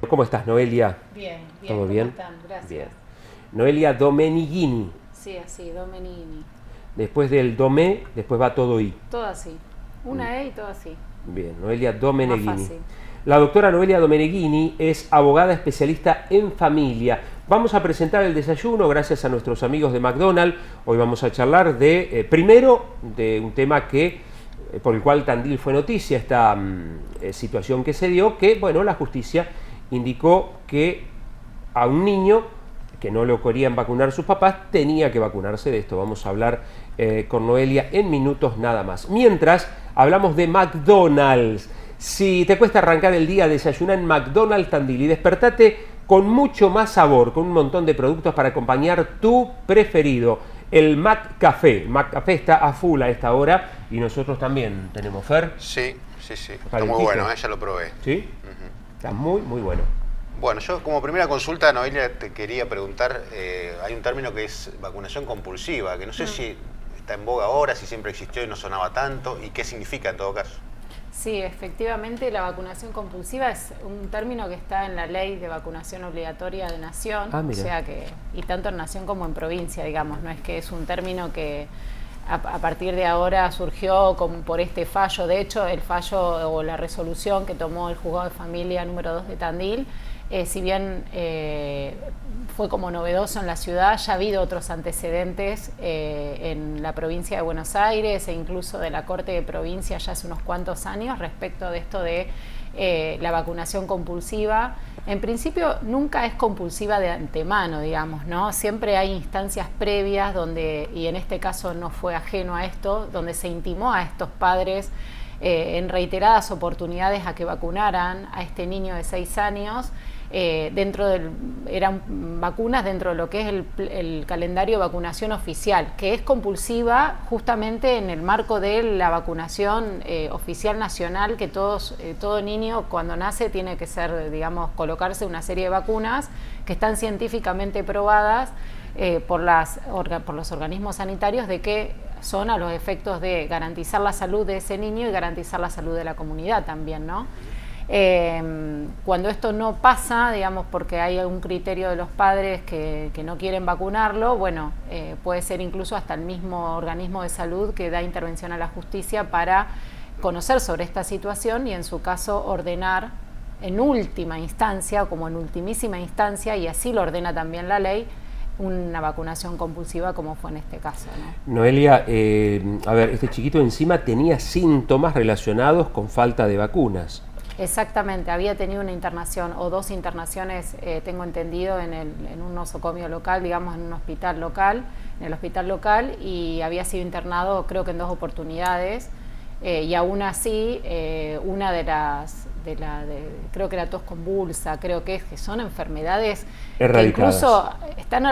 ¿Cómo estás, Noelia? Bien, bien. ¿Todo ¿Cómo bien? están? Gracias. Bien. Noelia Domenigini. Sí, así, Domenini. Después del Domé, después va todo I. Todo así. Una E y todo así. Bien, Noelia Más Domenechini. fácil. La doctora Noelia Domenechini es abogada especialista en familia. Vamos a presentar el desayuno gracias a nuestros amigos de McDonald's. Hoy vamos a charlar primero de un tema por el cual Tandil fue noticia, esta situación que se dio, que bueno, la justicia indicó que a un niño que no lo querían vacunar sus papás, tenía que vacunarse. De esto vamos a hablar con Noelia en minutos nada más. Mientras, hablamos de McDonald's. Si te cuesta arrancar el día, desayunar en McDonald's Tandil y despertate con mucho más sabor, con un montón de productos para acompañar tu preferido. El McCafé. McCafé está a full a esta hora y nosotros también tenemos, Fer. Sí. Está Calentito. muy bueno, ya lo probé. ¿Sí? Está muy, muy bueno. Bueno, yo como primera consulta, Noelia, te quería preguntar, hay un término que es vacunación compulsiva, que no sé si está en boga ahora, si siempre existió y no sonaba tanto, y qué significa en todo caso. Sí, efectivamente la vacunación compulsiva es un término que está en la ley de vacunación obligatoria de Nación, Ah, o mira. sea que, y tanto en Nación como en provincia, digamos, no es que es un término que a partir de ahora surgió por este fallo. De hecho, el fallo o la resolución que tomó el juzgado de familia número 2 de Tandil, si bien fue como novedoso en la ciudad, ya ha habido otros antecedentes en la provincia de Buenos Aires e incluso de la Corte de Provincia ya hace unos cuantos años respecto de esto de la vacunación compulsiva. En principio nunca es compulsiva de antemano, digamos, ¿no? Siempre hay instancias previas donde, y en este caso no fue ajeno a esto, donde se intimó a estos padres en reiteradas oportunidades a que vacunaran a este niño de 6 años. Eran vacunas dentro de lo que es el calendario de vacunación oficial, que es compulsiva justamente en el marco de la vacunación oficial nacional, que todo niño cuando nace tiene que ser, digamos, colocarse una serie de vacunas que están científicamente probadas por los organismos sanitarios de que son a los efectos de garantizar la salud de ese niño y garantizar la salud de la comunidad también, ¿no? Cuando esto no pasa, digamos, porque hay algún criterio de los padres que no quieren vacunarlo, bueno, puede ser incluso hasta el mismo organismo de salud que da intervención a la justicia para conocer sobre esta situación y en su caso ordenar en última instancia, como en ultimísima instancia, y así lo ordena también la ley, una vacunación compulsiva como fue en este caso, ¿no? Noelia, a ver, este chiquito encima tenía síntomas relacionados con falta de vacunas. Exactamente, había tenido una internación o 2 internaciones, tengo entendido, en un nosocomio local, digamos, en el hospital local, y había sido internado creo que en 2 oportunidades, y aún así, una creo que la tos convulsa, creo que son enfermedades que incluso están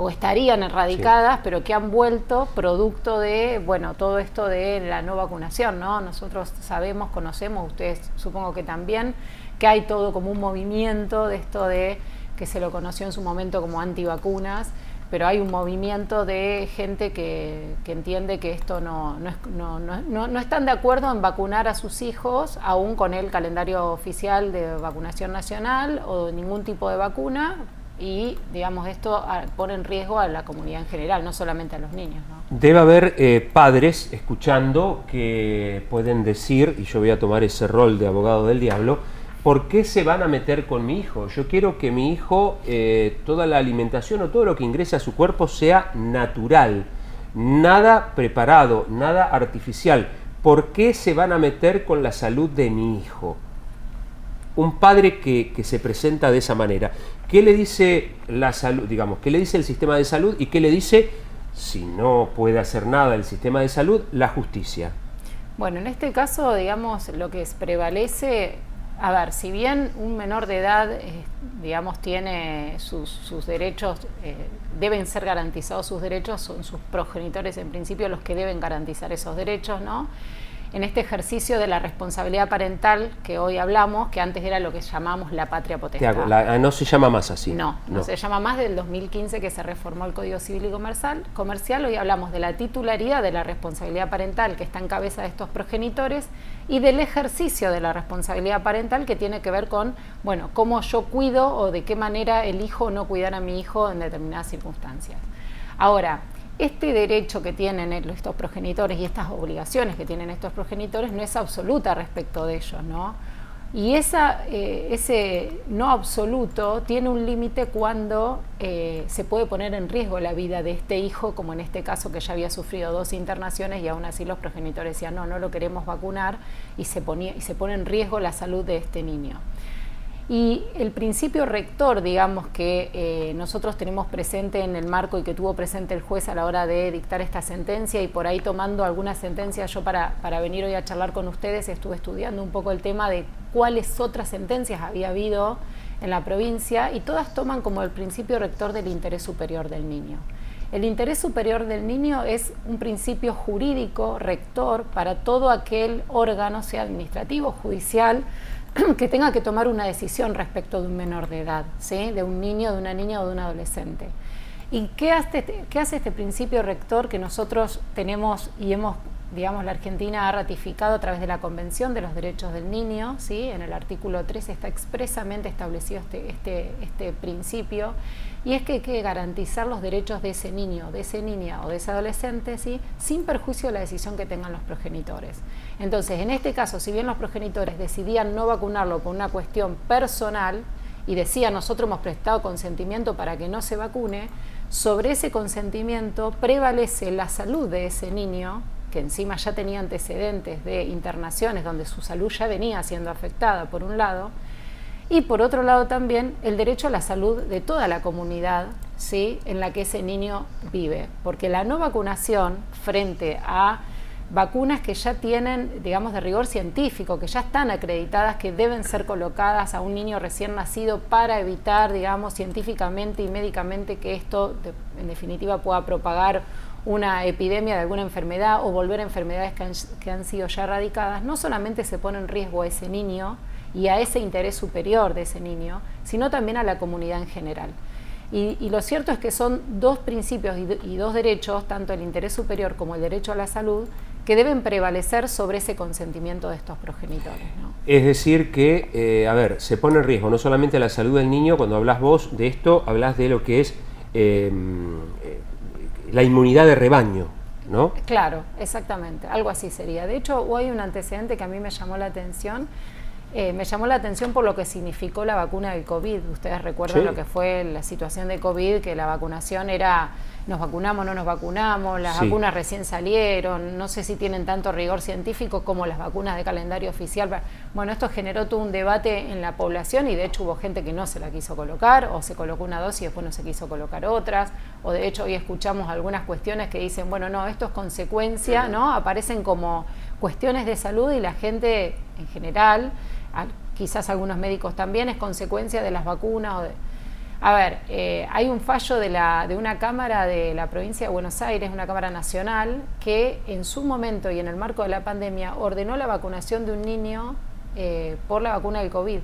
estarían erradicadas, sí, pero que han vuelto producto de, bueno, todo esto de la no vacunación, ¿no? Nosotros sabemos, conocemos, ustedes supongo que también, que hay todo como un movimiento de esto de que se lo conoció en su momento como antivacunas, pero hay un movimiento de gente que entiende que esto no están de acuerdo en vacunar a sus hijos, aún con el calendario oficial de vacunación nacional o ningún tipo de vacuna, y digamos esto pone en riesgo a la comunidad en general, no solamente a los niños, ¿no? Debe haber padres escuchando que pueden decir, y yo voy a tomar ese rol de abogado del diablo, ¿por qué se van a meter con mi hijo? Yo quiero que mi hijo, toda la alimentación o todo lo que ingrese a su cuerpo sea natural, nada preparado, nada artificial. ¿Por qué se van a meter con la salud de mi hijo? Un padre que se presenta de esa manera, ¿qué le dice la salud, digamos, qué le dice el sistema de salud y qué le dice, si no puede hacer nada el sistema de salud, la justicia? Bueno, en este caso, digamos, lo que prevalece, a ver, si bien un menor de edad, digamos, tiene sus derechos, deben ser garantizados sus derechos, son sus progenitores en principio los que deben garantizar esos derechos, ¿no? en este ejercicio de la responsabilidad parental que hoy hablamos, que antes era lo que llamamos la patria potestad. No se llama más así. No se llama más, del 2015 que se reformó el Código Civil y Comercial. Hoy hablamos de la titularidad de la responsabilidad parental que está en cabeza de estos progenitores y del ejercicio de la responsabilidad parental que tiene que ver con, bueno, cómo yo cuido o de qué manera elijo no cuidar a mi hijo en determinadas circunstancias. Ahora, este derecho que tienen estos progenitores y estas obligaciones que tienen estos progenitores no es absoluta respecto de ellos, ¿no? Y ese no absoluto tiene un límite cuando se puede poner en riesgo la vida de este hijo, como en este caso que ya había sufrido 2 internaciones y aún así los progenitores decían no lo queremos vacunar y se pone en riesgo la salud de este niño. Y el principio rector, digamos, que nosotros tenemos presente en el marco y que tuvo presente el juez a la hora de dictar esta sentencia, y por ahí tomando algunas sentencias, yo para venir hoy a charlar con ustedes estuve estudiando un poco el tema de cuáles otras sentencias había habido en la provincia, y todas toman como el principio rector del interés superior del niño. El interés superior del niño es un principio jurídico rector para todo aquel órgano, sea administrativo, judicial, que tenga que tomar una decisión respecto de un menor de edad, ¿sí? De un niño, de una niña o de un adolescente. ¿Y qué hace este principio rector que nosotros tenemos y hemos, digamos, la Argentina ha ratificado a través de la Convención de los Derechos del Niño, ¿sí? En el artículo 3 está expresamente establecido este principio, y es que hay que garantizar los derechos de ese niño, de esa niña o de ese adolescente, ¿sí? Sin perjuicio de la decisión que tengan los progenitores. Entonces, en este caso, si bien los progenitores decidían no vacunarlo por una cuestión personal y decían nosotros hemos prestado consentimiento para que no se vacune, sobre ese consentimiento prevalece la salud de ese niño, que encima ya tenía antecedentes de internaciones donde su salud ya venía siendo afectada por un lado, y por otro lado también el derecho a la salud de toda la comunidad, ¿sí? En la que ese niño vive, porque la no vacunación frente a vacunas que ya tienen, digamos, de rigor científico, que ya están acreditadas, que deben ser colocadas a un niño recién nacido para evitar, digamos, científicamente y médicamente que esto, en definitiva, pueda propagar una epidemia de alguna enfermedad o volver a enfermedades que han sido ya erradicadas, no solamente se pone en riesgo a ese niño y a ese interés superior de ese niño, sino también a la comunidad en general. Y lo cierto es que son 2 principios y 2 derechos, tanto el interés superior como el derecho a la salud, que deben prevalecer sobre ese consentimiento de estos progenitores, ¿no? Es decir que, se pone en riesgo no solamente la salud del niño, cuando hablas vos de esto, hablas de lo que es la inmunidad de rebaño, ¿no? Claro, exactamente, algo así sería. De hecho, hay un antecedente que a mí me llamó la atención. Por lo que significó la vacuna del COVID. Ustedes recuerdan lo que fue la situación de COVID, que la vacunación era, nos vacunamos, no nos vacunamos, las vacunas recién salieron, no sé si tienen tanto rigor científico como las vacunas de calendario oficial. Bueno, esto generó todo un debate en la población y de hecho hubo gente que no se la quiso colocar, o se colocó una dosis y después no se quiso colocar otras, o de hecho hoy escuchamos algunas cuestiones que dicen, bueno, no, esto es consecuencia, ¿no? Aparecen como cuestiones de salud y la gente en general, quizás algunos médicos también, es consecuencia de las vacunas. Hay un fallo de una cámara de la provincia de Buenos Aires, una cámara nacional, que en su momento y en el marco de la pandemia ordenó la vacunación de un niño por la vacuna del COVID,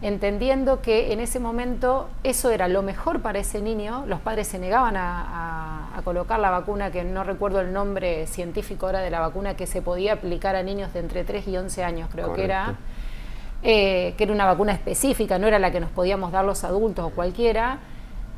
entendiendo que en ese momento eso era lo mejor para ese niño. Los padres se negaban a colocar la vacuna, que no recuerdo el nombre científico ahora de la vacuna, que se podía aplicar a niños de entre 3 y 11 años, creo. Correcto. Que era una vacuna específica, no era la que nos podíamos dar los adultos o cualquiera,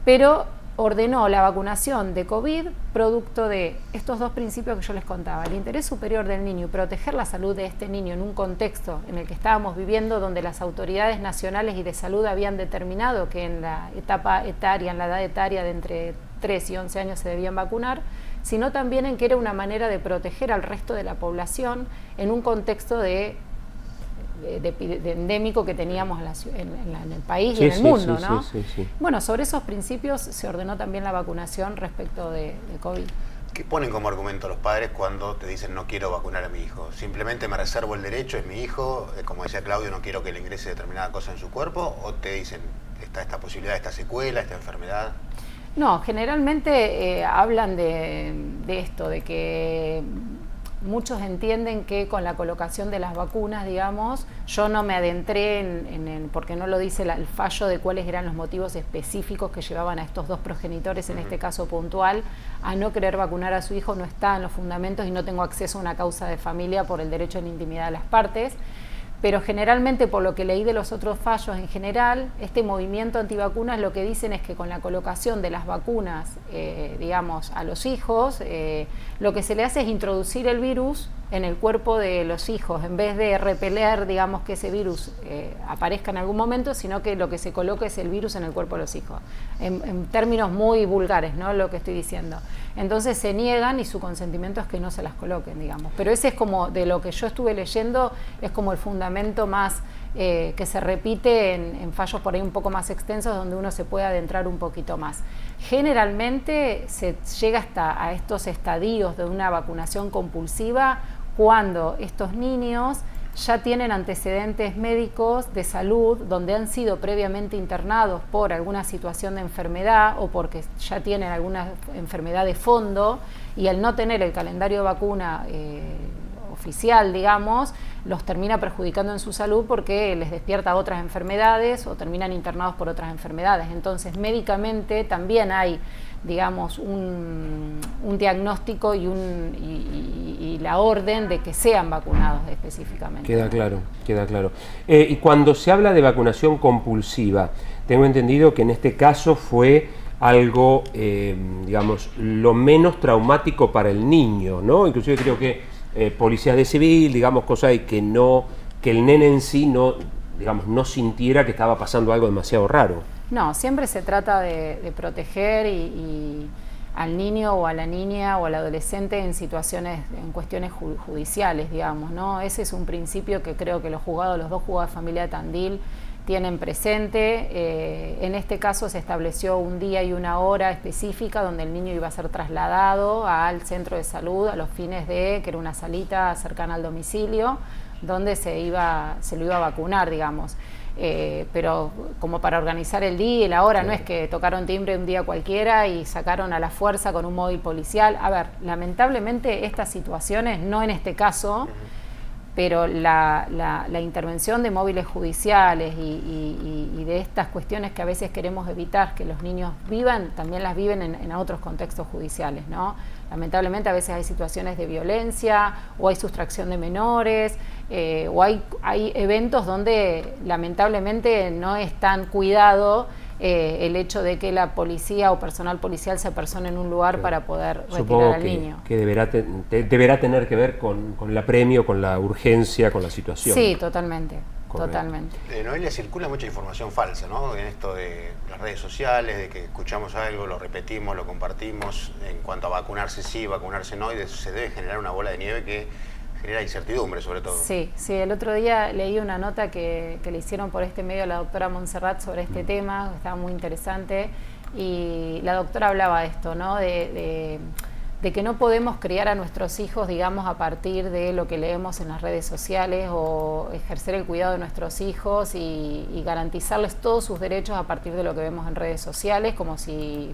pero ordenó la vacunación de COVID producto de estos 2 principios que yo les contaba: el interés superior del niño y proteger la salud de este niño en un contexto en el que estábamos viviendo, donde las autoridades nacionales y de salud habían determinado que en la etapa etaria, en la edad etaria de entre 3 y 11 años se debían vacunar, sino también en que era una manera de proteger al resto de la población en un contexto de endémico que teníamos en el país y en el mundo, ¿no? Sí. Bueno, sobre esos principios se ordenó también la vacunación respecto de COVID. ¿Qué ponen como argumento los padres cuando te dicen no quiero vacunar a mi hijo? ¿Simplemente me reservo el derecho, es mi hijo, como decía Claudio, no quiero que le ingrese determinada cosa en su cuerpo? ¿O te dicen está esta posibilidad, esta secuela, esta enfermedad? No, generalmente hablan de esto, de que muchos entienden que con la colocación de las vacunas, digamos, yo no me adentré porque no lo dice el fallo de cuáles eran los motivos específicos que llevaban a estos dos progenitores, en este caso puntual, a no querer vacunar a su hijo, no está en los fundamentos y no tengo acceso a una causa de familia por el derecho a la intimidad de las partes. Pero generalmente, por lo que leí de los otros fallos en general, este movimiento antivacunas lo que dicen es que con la colocación de las vacunas, digamos, a los hijos, lo que se le hace es introducir el virus en el cuerpo de los hijos, en vez de repeler, digamos, que ese virus aparezca en algún momento, sino que lo que se coloca es el virus en el cuerpo de los hijos. En términos muy vulgares, ¿no?, lo que estoy diciendo. Entonces se niegan y su consentimiento es que no se las coloquen, digamos. Pero ese es como, de lo que yo estuve leyendo, es como el fundamento más que se repite en fallos por ahí un poco más extensos, donde uno se puede adentrar un poquito más. Generalmente se llega hasta a estos estadios de una vacunación compulsiva cuando estos niños ya tienen antecedentes médicos de salud, donde han sido previamente internados por alguna situación de enfermedad o porque ya tienen alguna enfermedad de fondo, y al no tener el calendario de vacuna oficial, digamos, los termina perjudicando en su salud porque les despierta otras enfermedades o terminan internados por otras enfermedades. Entonces, médicamente también hay, digamos, un diagnóstico y la orden de que sean vacunados específicamente. Queda claro, queda claro. Y cuando se habla de vacunación compulsiva, tengo entendido que en este caso fue algo, digamos, lo menos traumático para el niño, ¿no? Inclusive creo que policías de civil, digamos, cosas de que el nene en sí no, digamos, no sintiera que estaba pasando algo demasiado raro. No, siempre se trata de proteger y al niño o a la niña o al adolescente en situaciones, en cuestiones judiciales, digamos, ¿no? Ese es un principio que creo que los dos juzgados de familia de Tandil tienen presente. En este caso se estableció un día y una hora específica donde el niño iba a ser trasladado al centro de salud a los fines de, que era una salita cercana al domicilio, donde se lo iba a vacunar, digamos. Pero como para organizar el día y la hora, no es que tocaron timbre un día cualquiera y sacaron a la fuerza con un móvil policial. A ver, lamentablemente estas situaciones, no en este caso, pero la intervención de móviles judiciales y de estas cuestiones que a veces queremos evitar que los niños vivan, también las viven en otros contextos judiciales, ¿no? Lamentablemente a veces hay situaciones de violencia o hay sustracción de menores, o hay eventos donde lamentablemente no es tan cuidado el hecho de que la policía o personal policial se apersone en un lugar para poder retirar al niño. Que deberá tener que ver con el apremio, con la urgencia, con la situación. Sí, totalmente. Totalmente. Noelia, circula mucha información falsa, ¿no? En esto de las redes sociales, de que escuchamos algo, lo repetimos, lo compartimos, en cuanto a vacunarse sí, vacunarse no, y de eso se debe generar una bola de nieve que genera incertidumbre sobre todo. Sí, el otro día leí una nota que le hicieron por este medio a la doctora Montserrat sobre este tema, que estaba muy interesante, y la doctora hablaba de esto, ¿no? De que no podemos criar a nuestros hijos, digamos, a partir de lo que leemos en las redes sociales, o ejercer el cuidado de nuestros hijos y garantizarles todos sus derechos a partir de lo que vemos en redes sociales, como si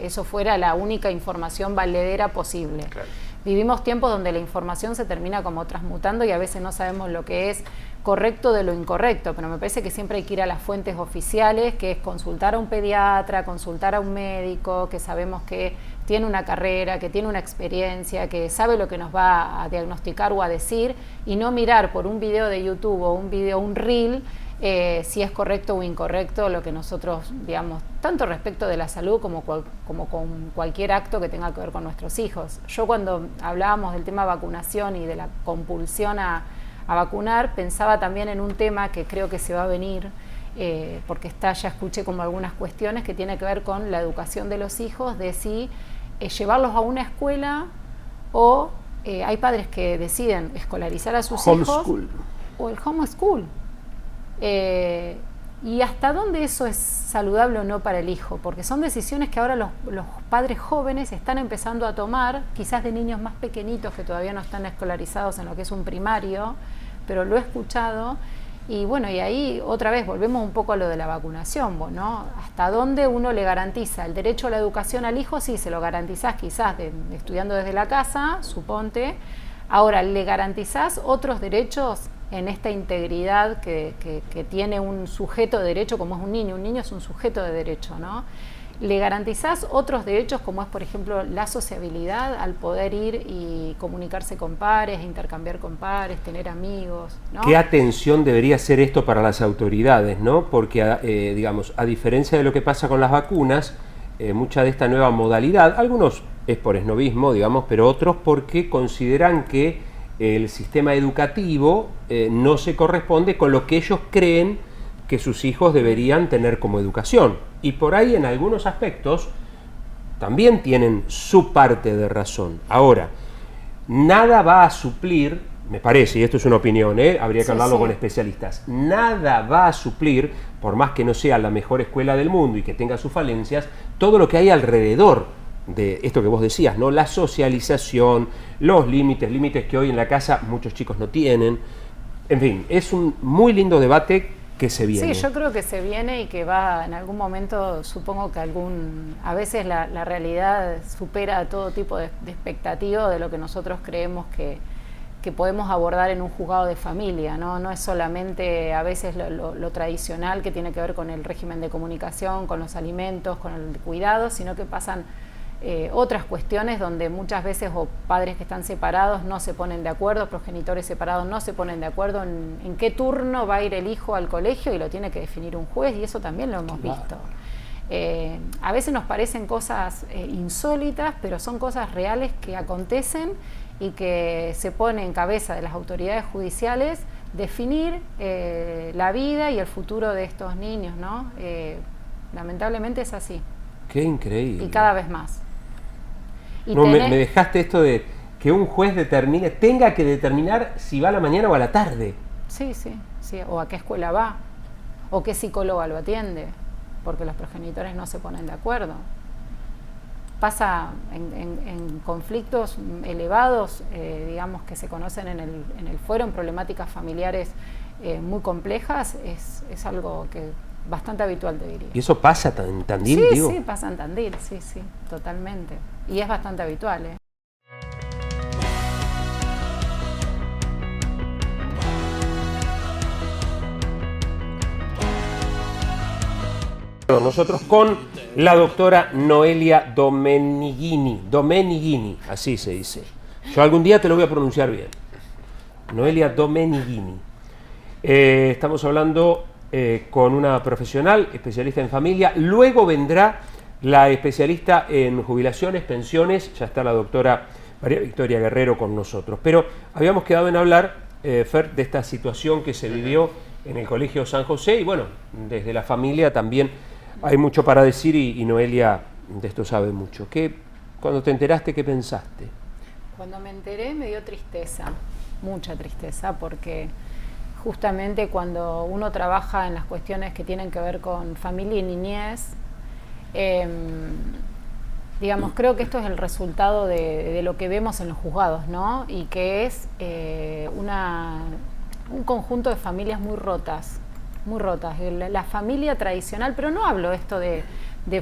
eso fuera la única información valedera posible. Claro. Vivimos tiempos donde la información se termina como transmutando y a veces no sabemos lo que es correcto de lo incorrecto, pero me parece que siempre hay que ir a las fuentes oficiales, que es consultar a un pediatra, consultar a un médico, que sabemos que tiene una carrera, que tiene una experiencia, que sabe lo que nos va a diagnosticar o a decir, y no mirar por un video de YouTube o un reel, si es correcto o incorrecto lo que nosotros, digamos, tanto respecto de la salud como con cualquier acto que tenga que ver con nuestros hijos. Yo cuando hablábamos del tema vacunación y de la compulsión a vacunar, pensaba también en un tema que creo que se va a venir, porque ya escuché como algunas cuestiones que tiene que ver con la educación de los hijos, de si llevarlos a una escuela o hay padres que deciden escolarizar a sus hijos o el homeschool. Y hasta dónde eso es saludable o no para el hijo, porque son decisiones que ahora los padres jóvenes están empezando a tomar, quizás de niños más pequeñitos que todavía no están escolarizados en lo que es un primario, pero lo he escuchado. Y bueno, y ahí otra vez volvemos un poco a lo de la vacunación, ¿no? ¿Hasta dónde uno le garantiza el derecho a la educación al hijo? Sí, se lo garantizás quizás estudiando desde la casa, suponte, Ahora, ¿le garantizás otros derechos en esta integridad que tiene un sujeto de derecho como es un niño? Un niño es un sujeto de derecho, ¿no? ¿Le garantizás otros derechos como es, por ejemplo, la sociabilidad al poder ir y comunicarse con pares, intercambiar con pares, tener amigos, ¿no? ¿Qué atención debería ser esto para las autoridades, ¿no? Porque, digamos, a diferencia de lo que pasa con las vacunas, mucha de esta nueva modalidad, algunos es por esnovismo, digamos, pero otros porque consideran que el sistema educativo no se corresponde con lo que ellos creen que sus hijos deberían tener como educación. Y por ahí en algunos aspectos también tienen su parte de razón. Ahora, nada va a suplir, me parece, y esto es una opinión, habría que hablarlo con especialistas, nada va a suplir, por más que no sea la mejor escuela del mundo y que tenga sus falencias, todo lo que hay alrededor de esto que vos decías, ¿no? La socialización, los límites que hoy en la casa muchos chicos no tienen. En fin, es un muy lindo debate que se viene. Sí, yo creo que se viene y que va en algún momento, supongo que a veces la realidad supera todo tipo de expectativa de lo que nosotros creemos que podemos abordar en un juzgado de familia, ¿no? No es solamente a veces lo tradicional que tiene que ver con el régimen de comunicación, con los alimentos, con el cuidado, sino que pasan otras cuestiones donde muchas veces o padres que están separados no se ponen de acuerdo, progenitores separados no se ponen de acuerdo en qué turno va a ir el hijo al colegio y lo tiene que definir un juez, y eso también lo hemos visto. A veces nos parecen cosas insólitas, pero son cosas reales que acontecen y que se pone en cabeza de las autoridades judiciales definir la vida y el futuro de estos niños, ¿no? Lamentablemente es así. Qué increíble. Y cada vez más. Y no, me dejaste esto de que un juez tenga que determinar si va a la mañana o a la tarde. Sí, o a qué escuela va, o qué psicóloga lo atiende, porque los progenitores no se ponen de acuerdo. Pasa en conflictos elevados, digamos, que se conocen en el fuero, en problemáticas familiares muy complejas, es algo que bastante habitual, te diría. ¿Y eso pasa en Tandil, digo? Sí, pasa en Tandil, sí, totalmente. Y es bastante habitual, ¿eh? Nosotros con la doctora Noelia Domenighini, así se dice. Yo algún día te lo voy a pronunciar bien. Noelia Domenighini. Estamos hablando con una profesional, especialista en familia. Luego vendrá la especialista en jubilaciones, pensiones. Ya está la doctora María Victoria Guerrero con nosotros. Pero habíamos quedado en hablar, Fer, de esta situación que se vivió en el Colegio San José. Y bueno, desde la familia también hay mucho para decir y Noelia de esto sabe mucho. Cuando te enteraste, ¿qué pensaste? Cuando me enteré me dio tristeza, mucha tristeza, porque justamente cuando uno trabaja en las cuestiones que tienen que ver con familia y niñez, digamos, creo que esto es el resultado de lo que vemos en los juzgados, ¿no? Y que es un conjunto de familias muy rotas. La familia tradicional, pero no hablo esto de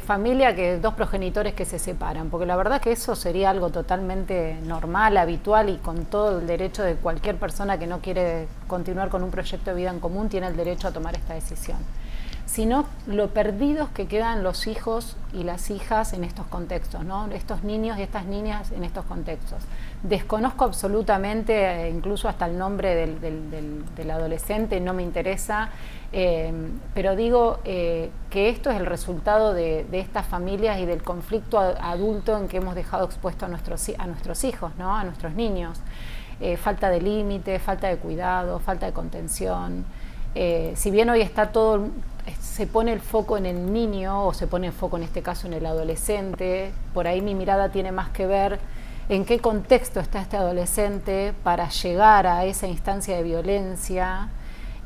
familia que dos progenitores que se separan, porque la verdad que eso sería algo totalmente normal, habitual, y con todo el derecho de cualquier persona que no quiere continuar con un proyecto de vida en común tiene el derecho a tomar esta decisión, sino lo perdidos que quedan los hijos y las hijas en estos contextos, ¿no? Estos niños y estas niñas en estos contextos. Desconozco absolutamente, incluso hasta el nombre del adolescente, no me interesa, pero digo que esto es el resultado de estas familias y del conflicto adulto en que hemos dejado expuesto a nuestros hijos, ¿no? A nuestros niños. Falta de límite, falta de cuidado, falta de contención. Si bien hoy está se pone el foco en el niño, o se pone el foco en este caso en el adolescente, por ahí mi mirada tiene más que ver en qué contexto está este adolescente para llegar a esa instancia de violencia,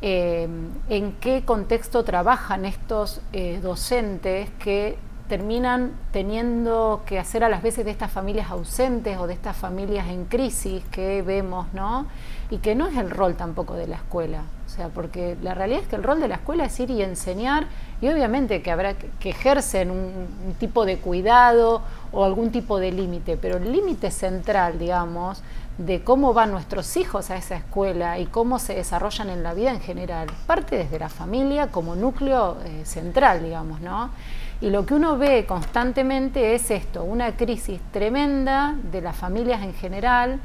en qué contexto trabajan estos docentes que terminan teniendo que hacer a las veces de estas familias ausentes o de estas familias en crisis que vemos, ¿no? Y que no es el rol tampoco de la escuela, o sea, porque la realidad es que el rol de la escuela es ir y enseñar, y obviamente que habrá que ejercen un tipo de cuidado o algún tipo de límite, pero el límite central, digamos, de cómo van nuestros hijos a esa escuela y cómo se desarrollan en la vida en general, parte desde la familia como núcleo central, digamos, ¿no? Y lo que uno ve constantemente es esto, una crisis tremenda de las familias en general,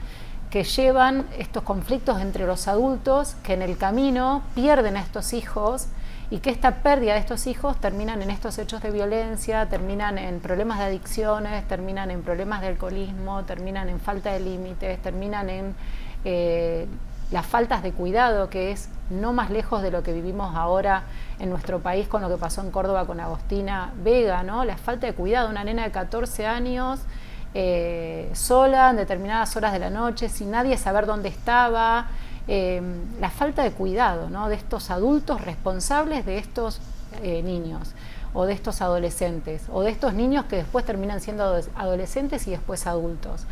que llevan estos conflictos entre los adultos, que en el camino pierden a estos hijos, y que esta pérdida de estos hijos terminan en estos hechos de violencia, terminan en problemas de adicciones, terminan en problemas de alcoholismo, terminan en falta de límites, terminan en las faltas de cuidado, que es no más lejos de lo que vivimos ahora en nuestro país con lo que pasó en Córdoba con Agostina Vega, ¿no? La falta de cuidado, una nena de 14 años sola en determinadas horas de la noche, sin nadie saber dónde estaba, la falta de cuidado, ¿no? De estos adultos responsables de estos niños, o de estos adolescentes, o de estos niños que después terminan siendo adolescentes y después adultos.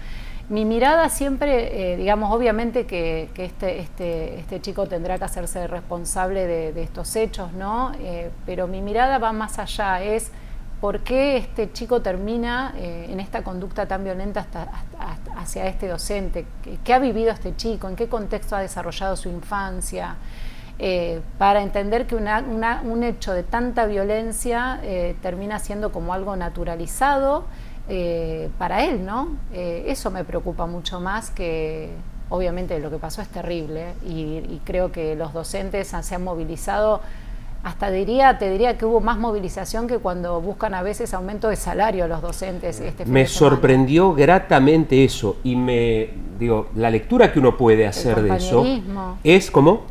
Mi mirada siempre, digamos, obviamente que este chico tendrá que hacerse responsable de estos hechos, ¿no? Pero mi mirada va más allá, es por qué este chico termina en esta conducta tan violenta hacia este docente, qué ha vivido este chico, en qué contexto ha desarrollado su infancia, para entender que un hecho de tanta violencia termina siendo como algo naturalizado para él, ¿no? Eso me preocupa mucho más que, obviamente, lo que pasó es terrible y creo que los docentes se han movilizado. Hasta te diría que hubo más movilización que cuando buscan a veces aumento de salario a los docentes. Me sorprendió gratamente eso, y la lectura que uno puede hacer de eso es como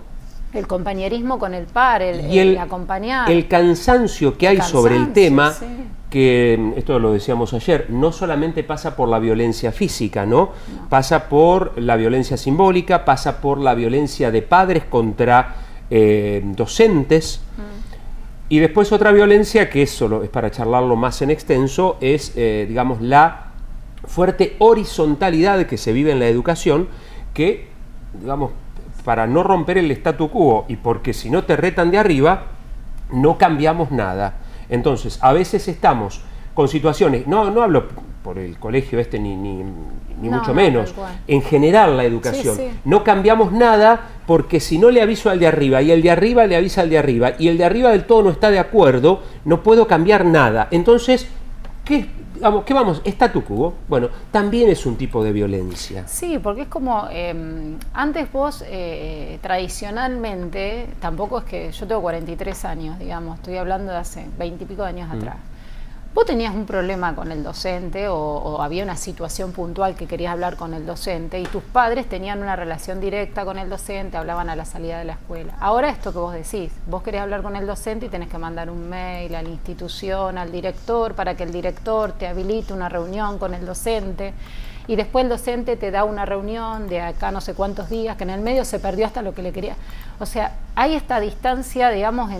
el compañerismo con el par, el acompañar. El cansancio que hay sobre el tema, sí. Que esto lo decíamos ayer, no solamente pasa por la violencia física, ¿no? Pasa por la violencia simbólica, pasa por la violencia de padres contra docentes, y después otra violencia que eso es para charlarlo más en extenso, es digamos la fuerte horizontalidad que se vive en la educación, que digamos para no romper el statu quo y porque si no te retan de arriba no cambiamos nada. Entonces a veces estamos con situaciones, no hablo por el colegio ni mucho menos, en general la educación, sí. No cambiamos nada porque si no le aviso al de arriba y el de arriba le avisa al de arriba y el de arriba del todo no está de acuerdo, no puedo cambiar nada. Entonces, ¿qué vamos? ¿Statu quo? Bueno, también es un tipo de violencia. Sí, porque es como, antes vos tradicionalmente, tampoco es que yo tengo 43 años, digamos, estoy hablando de hace 20 y pico de años atrás. Vos tenías un problema con el docente o había una situación puntual que querías hablar con el docente y tus padres tenían una relación directa con el docente, hablaban a la salida de la escuela. Ahora esto que vos decís, vos querés hablar con el docente y tenés que mandar un mail a la institución, al director, para que el director te habilite una reunión con el docente. Y después el docente te da una reunión de acá no sé cuántos días, que en el medio se perdió hasta lo que le quería. O sea, hay esta distancia, digamos,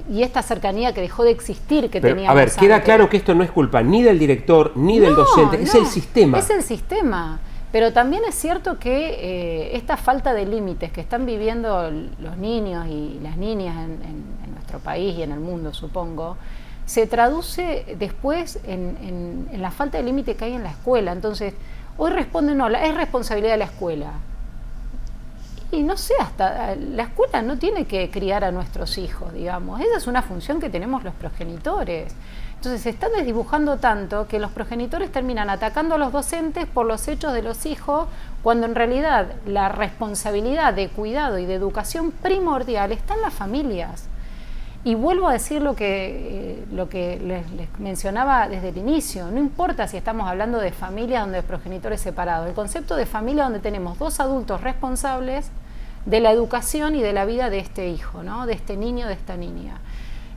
y esta cercanía que dejó de existir que teníamos. A ver, queda claro que esto no es culpa ni del director ni del docente, es el sistema. Es el sistema. Pero también es cierto que esta falta de límites que están viviendo los niños y las niñas en nuestro país y en el mundo, supongo, se traduce después en la falta de límite que hay en la escuela. Entonces, hoy responden, no, es responsabilidad de la escuela. Y no sé, hasta la escuela no tiene que criar a nuestros hijos, digamos. Esa es una función que tenemos los progenitores. Entonces, se están desdibujando tanto que los progenitores terminan atacando a los docentes por los hechos de los hijos, cuando en realidad la responsabilidad de cuidado y de educación primordial está en las familias. Y vuelvo a decir lo que les mencionaba desde el inicio, no importa si estamos hablando de familias donde hay progenitores separados, el concepto de familia donde tenemos dos adultos responsables de la educación y de la vida de este hijo, ¿no? De este niño, de esta niña.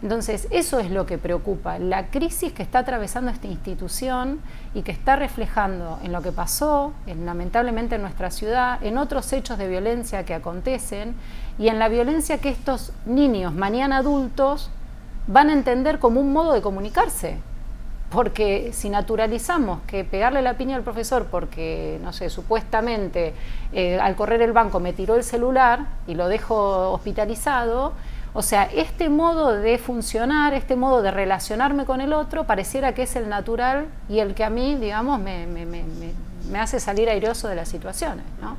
Entonces, eso es lo que preocupa, la crisis que está atravesando esta institución y que está reflejando en lo que pasó, lamentablemente en nuestra ciudad, en otros hechos de violencia que acontecen y en la violencia que estos niños, mañana adultos, van a entender como un modo de comunicarse. Porque si naturalizamos que pegarle la piña al profesor porque, no sé, supuestamente al correr el banco me tiró el celular y lo dejo hospitalizado, o sea, este modo de funcionar, este modo de relacionarme con el otro, pareciera que es el natural y el que a mí, digamos, me me hace salir airoso de las situaciones, ¿no?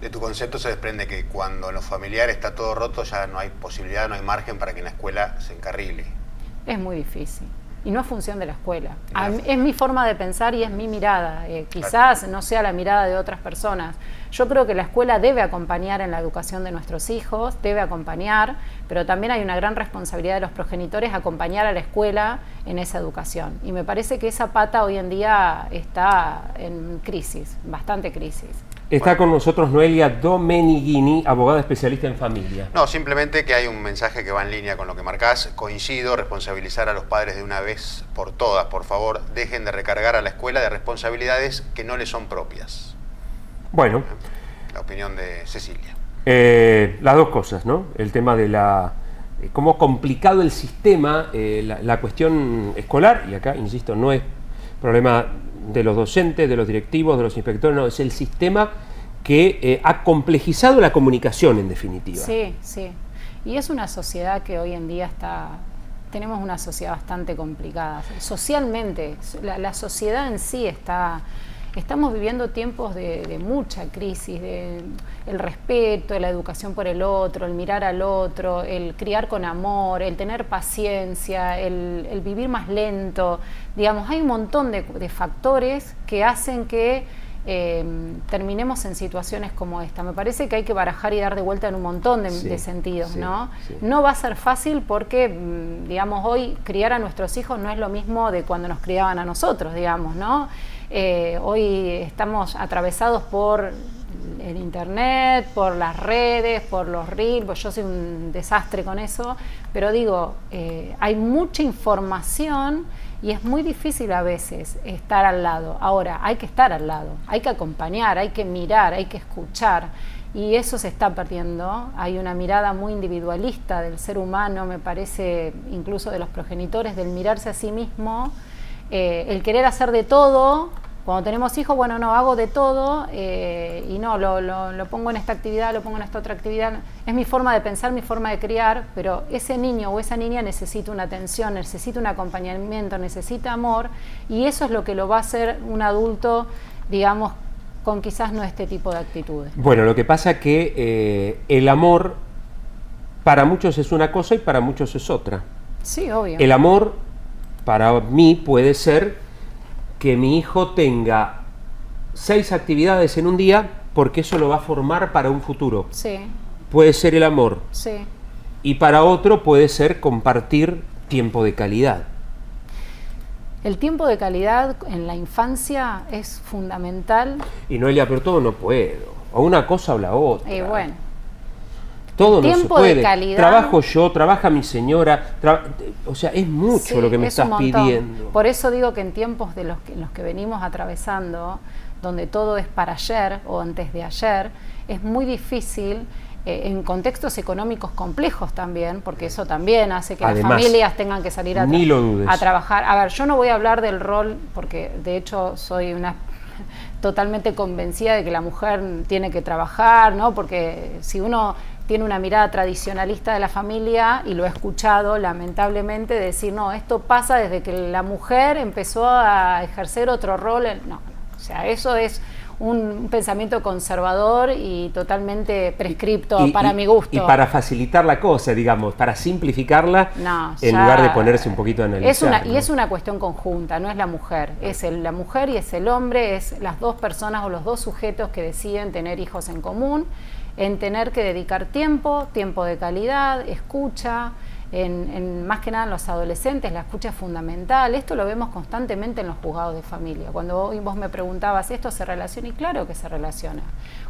De tu concepto se desprende que cuando en lo familiar está todo roto ya no hay posibilidad, no hay margen para que en la escuela se encarrile. Es muy difícil. Y no es función de la escuela. Es mi forma de pensar y es mi mirada. Quizás no sea la mirada de otras personas. Yo creo que la escuela debe acompañar en la educación de nuestros hijos, debe acompañar, pero también hay una gran responsabilidad de los progenitores acompañar a la escuela en esa educación. Y me parece que esa pata hoy en día está en crisis, bastante crisis. Está con nosotros Noelia Domenighini, abogada especialista en familia. No, simplemente que hay un mensaje que va en línea con lo que marcás. Coincido, responsabilizar a los padres de una vez por todas. Por favor, dejen de recargar a la escuela de responsabilidades que no les son propias. Bueno. La opinión de Cecilia. Las dos cosas, ¿no? El tema de cómo complicado el sistema, la cuestión escolar, y acá, insisto, no es problema de los docentes, de los directivos, de los inspectores, no, es el sistema que ha complejizado la comunicación, en definitiva. Sí, sí. Y es una sociedad que hoy en día tenemos una sociedad bastante complicada. Socialmente, la sociedad en sí estamos viviendo tiempos de mucha crisis, el respeto, la educación por el otro, el mirar al otro, el criar con amor, el tener paciencia, el vivir más lento. Digamos, hay un montón de factores que hacen que terminemos en situaciones como esta. Me parece que hay que barajar y dar de vuelta en un montón de sentidos, sí, ¿no? Sí. No va a ser fácil porque, digamos, hoy criar a nuestros hijos no es lo mismo de cuando nos criaban a nosotros, digamos, ¿no? Hoy estamos atravesados por el internet, por las redes, por los reels, pues yo soy un desastre con eso, pero digo, hay mucha información y es muy difícil a veces estar al lado. Ahora, hay que estar al lado, hay que acompañar, hay que mirar, hay que escuchar, y eso se está perdiendo. Hay una mirada muy individualista del ser humano, me parece, incluso de los progenitores, del mirarse a sí mismo, el querer hacer de todo. Cuando tenemos hijos, bueno, no, hago de todo y no, lo pongo en esta actividad, lo pongo en esta otra actividad. Es mi forma de pensar, mi forma de criar, pero ese niño o esa niña necesita una atención, necesita un acompañamiento, necesita amor, y eso es lo que lo va a hacer un adulto, digamos, con quizás no este tipo de actitudes. Bueno, lo que pasa que el amor para muchos es una cosa y para muchos es otra. Sí, obvio. El amor para mí puede ser que mi hijo tenga 6 actividades en un día porque eso lo va a formar para un futuro. Sí. Puede ser el amor. Sí. Y para otro puede ser compartir tiempo de calidad. El tiempo de calidad en la infancia es fundamental. Y Noelia, pero todo no puedo. O una cosa o la otra. Y bueno. Todo no se Tiempo puede. de calidad. Trabajo yo, trabaja mi señora. O sea, es mucho Sí, lo que me es un estás montón. pidiendo. Por eso digo que en tiempos en los que venimos atravesando, donde todo es para ayer o antes de ayer, es muy difícil, en contextos económicos complejos también, porque eso también hace que Además, las familias tengan que salir ni lo dudes. a trabajar. A ver, yo no voy a hablar del rol, porque de hecho soy totalmente convencida de que la mujer tiene que trabajar, ¿no? Porque si uno tiene una mirada tradicionalista de la familia, y lo he escuchado lamentablemente decir, no, esto pasa desde que la mujer empezó a ejercer otro rol. No, o sea, eso es un pensamiento conservador y totalmente prescripto para mi gusto. Y para facilitar la cosa, digamos, para simplificarla, no, en lugar de ponerse un poquito a analizar. Y es una cuestión conjunta, no es la mujer, es la mujer y es el hombre, es las dos personas o los dos sujetos que deciden tener hijos en común, en tener que dedicar tiempo de calidad, escucha, más que nada en los adolescentes, la escucha es fundamental. Esto lo vemos constantemente en los juzgados de familia. Cuando vos me preguntabas, ¿esto se relaciona? Y claro que se relaciona.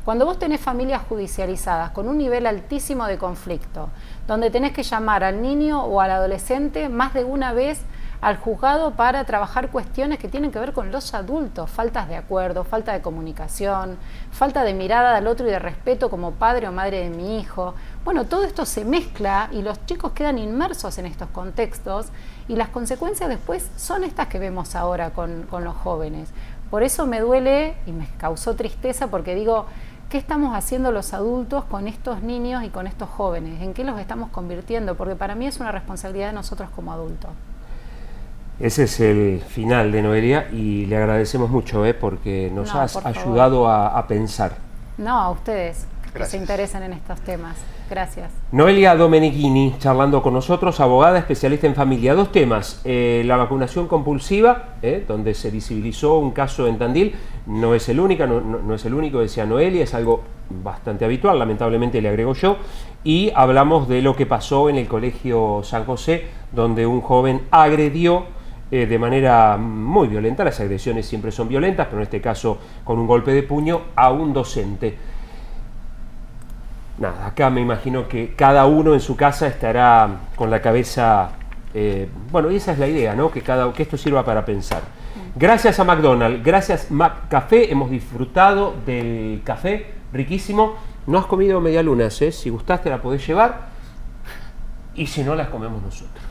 Cuando vos tenés familias judicializadas con un nivel altísimo de conflicto, donde tenés que llamar al niño o al adolescente más de una vez al juzgado para trabajar cuestiones que tienen que ver con los adultos, faltas de acuerdo, falta de comunicación, falta de mirada al otro y de respeto como padre o madre de mi hijo. Bueno, todo esto se mezcla y los chicos quedan inmersos en estos contextos, y las consecuencias después son estas que vemos ahora con los jóvenes. Por eso me duele y me causó tristeza, porque digo, ¿qué estamos haciendo los adultos con estos niños y con estos jóvenes? ¿En qué los estamos convirtiendo? Porque para mí es una responsabilidad de nosotros como adultos. Ese es el final de Noelia y le agradecemos mucho porque nos No, has por favor. ayudado a pensar. No, a ustedes, que Gracias. se interesen en estos temas. Gracias. Noelia Domenichini, charlando con nosotros, abogada especialista en familia. Dos temas, la vacunación compulsiva, donde se visibilizó un caso en Tandil, no es el único, no es el único, decía Noelia, es algo bastante habitual, lamentablemente le agrego yo, y hablamos de lo que pasó en el Colegio San José, donde un joven agredió de manera muy violenta, las agresiones siempre son violentas, pero en este caso con un golpe de puño a un docente. Nada, acá me imagino que cada uno en su casa estará con la cabeza, bueno, y esa es la idea, ¿no? Que esto sirva para pensar. Gracias a McDonald's, gracias McCafé, hemos disfrutado del café, riquísimo. No has comido medialunas, si gustaste la podés llevar, y si no las comemos nosotros.